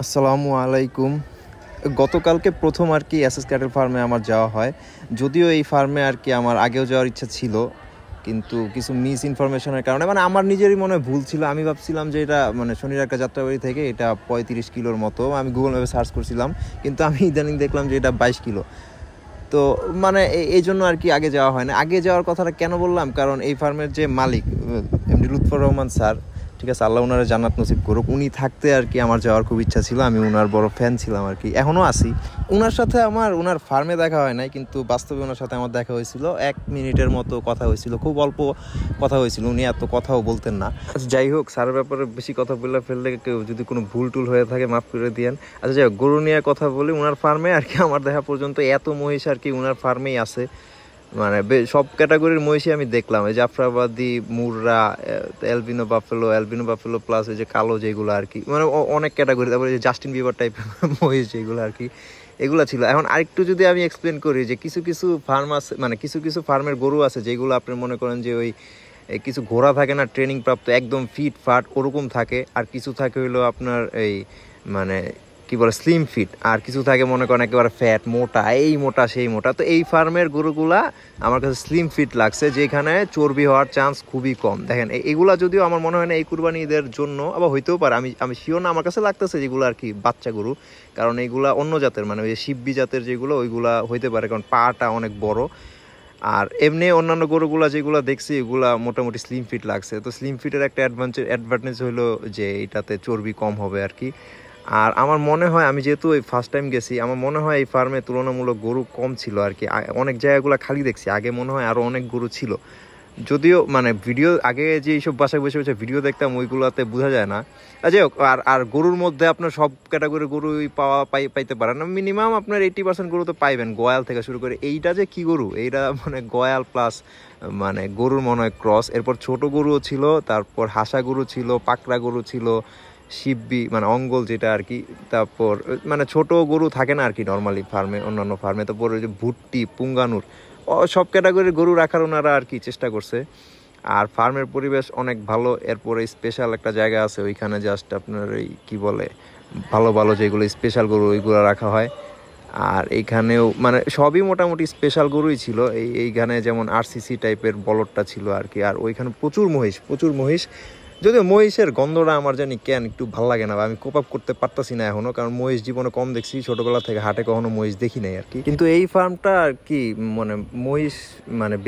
আসসালামু আলাইকুম। গতকালকে প্রথম আর কি এসএস ক্যাটেল ফার্মে আমার যাওয়া হয়। যদিও এই ফার্মে আর কি আমার আগেও যাওয়ার ইচ্ছা ছিল, কিন্তু কিছু মিস ইনফরমেশনের কারণে আমার নিজেরই মনে হয় ভুল ছিল। আমি ভাবছিলাম যে এটা শনির একটা যাত্রাবাড়ি থেকে এটা 35 কিলোর মতো। আমি গুগল ম্যাপে সার্চ করছিলাম, কিন্তু আমি ইদানিং দেখলাম যে এটা 22 কিলো। তো এই জন্য আর কি আগে যাওয়া হয় না। আগে যাওয়ার কথাটা কেন বললাম, কারণ এই ফার্মের যে মালিক এমডি লুৎফর রহমান স্যার, ঠিক আছে, আল্লাহ ওনারা জান্নাত নসিব করুক, উনি থাকতে আর কি আমার যাওয়ার খুব ইচ্ছা ছিল। আমি ওনার বড় ফ্যান ছিলাম আর কি, এখনও আছি। ওনার সাথে ওনার ফার্মে দেখা হয় নাই, কিন্তু বাস্তবে ওনার সাথে আমার দেখা হয়েছিল। 1 মিনিটের মতো কথা হয়েছিল, খুব অল্প কথা হয়েছিল। উনি এত কথাও বলতেন না। আচ্ছা, যাই হোক, স্যারের ব্যাপারে বেশি কথা বলে ফেললে কেউ যদি কোনো ভুল টুল হয়ে থাকে মাফ করে দিয়েন। আচ্ছা, যাই হোক, গরু নিয়ে কথা বলি। ওনার ফার্মে আর কি আমার দেখা পর্যন্ত এত মহিষ আর কি ওনার ফার্মেই আছে। সব ক্যাটাগরির মহিষই আমি দেখলাম। এই জাফরাবাদি, মুররা, অ্যালবিনো বাফেলো প্লাস এই যে কালো যেগুলো আর কি, অনেক ক্যাটাগরি। তারপরে যে জাস্টিন বিবার টাইপের মহিষ যেগুলো আর কি, এগুলা ছিল। এখন আরেকটু যদি আমি এক্সপ্লেন করি যে কিছু কিছু ফার্ম আছে, কিছু ফার্মের গরু আছে যেগুলো আপনি মনে করেন যে ওই কিছু ঘোড়া থাকে না, ট্রেনিং প্রাপ্ত, একদম ফিট ফাট ওরকম থাকে। আর কিছু থাকে হইলো আপনার এই মানে কি বলে স্লিম ফিট, আর কিছু থাকে মনে করেন একেবারে ফ্যাট, মোটা, এই মোটা সেই মোটা। তো এই ফার্মের গরুগুলা আমার কাছে স্লিম ফিট লাগছে, যেখানে চর্বি হওয়ার চান্স খুবই কম। দেখেন এগুলা যদিও আমার মনে হয় না এই কুরবানি ঈদের জন্য, আবার হইতেও পারে, আমি শিওর না। আমার কাছে লাগতেছে যেগুলো আর কি বাচ্চা গরু, কারণ এইগুলা অন্য জাতের, ওই শিববি জাতের যেগুলো, ওইগুলা হইতে পারে, কারণ পাটা অনেক বড়। আর এমনি অন্যান্য গরুগুলা যেগুলো দেখছি এগুলা মোটামুটি স্লিম ফিট লাগছে। তো স্লিম ফিটের একটা অ্যাডভান্টেজ হলো যে এটাতে চর্বি কম হবে আর কি। আর আমার মনে হয়, আমি যেহেতু এই ফার্স্ট টাইম গেছি, আমার মনে হয় এই ফার্মে তুলনামূলক গরু কম ছিল আর কি। অনেক জায়গাগুলো খালি দেখছি, আগে মনে হয় আরও অনেক গরু ছিল। যদিও ভিডিও আগে যে এইসব বাসায় বসে বসে ভিডিও দেখতাম, ওইগুলোতে বোঝা যায় না। যাই হোক, আর গরুর মধ্যে আপনার সব ক্যাটাগরির গরুই পাইতে পারেন না। মিনিমাম আপনার 80% গরু তো পাইবেন, গয়াল থেকে শুরু করে। এইটা যে কি গরু, এইটা গয়াল প্লাস গরুর মনে হয় ক্রস। এরপর ছোট গরুও ছিল, তারপর হাসা গরু ছিল, পাকড়া গরু ছিল, শিববি অঙ্গল যেটা আর কি। তারপর ছোট গরু থাকে না আর কি নর্মালি ফার্মে, অন্যান্য ফার্মে। তারপর ওই যে ভুট্টি, পুঙ্গানুর, সব ক্যাটাগরির গরু রাখার ওনারা আর কি চেষ্টা করছে। আর ফার্মের পরিবেশ অনেক ভালো। এরপরে স্পেশাল একটা জায়গা আছে, ওইখানে জাস্ট আপনার ওই কি বলে ভালো ভালো যেগুলো স্পেশাল গরু ওইগুলো রাখা হয়। আর এইখানেও সবই মোটামুটি স্পেশাল গরুই ছিল। এইখানে যেমন আরসিসি টাইপের বলদটা ছিল আর কি। আর ওইখানে প্রচুর মহিষ। যদিও মহিষের গন্ধটা আমার জানি কেন একটু ভালো লাগে না, আমি কোপ আপ করতে পারতাছি না এখনো, কারণ মহিষ জীবনে কম দেখছি, ছোটবেলা থেকে হাটে কখনো মহিষ দেখি নাই আর কি। কিন্তু এই ফার্মটা আর কি মহিষ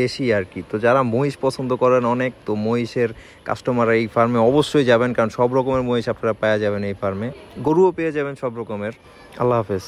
বেশি আর কি। তো যারা মহিষ পছন্দ করেন অনেক, তো মহিষের কাস্টমাররা এই ফার্মে অবশ্যই যাবেন, কারণ সব রকমের মহিষ আপনারা পেয়ে যাবেন এই ফার্মে, গরুও পেয়ে যাবেন সব রকমের। আল্লাহ হাফেজ।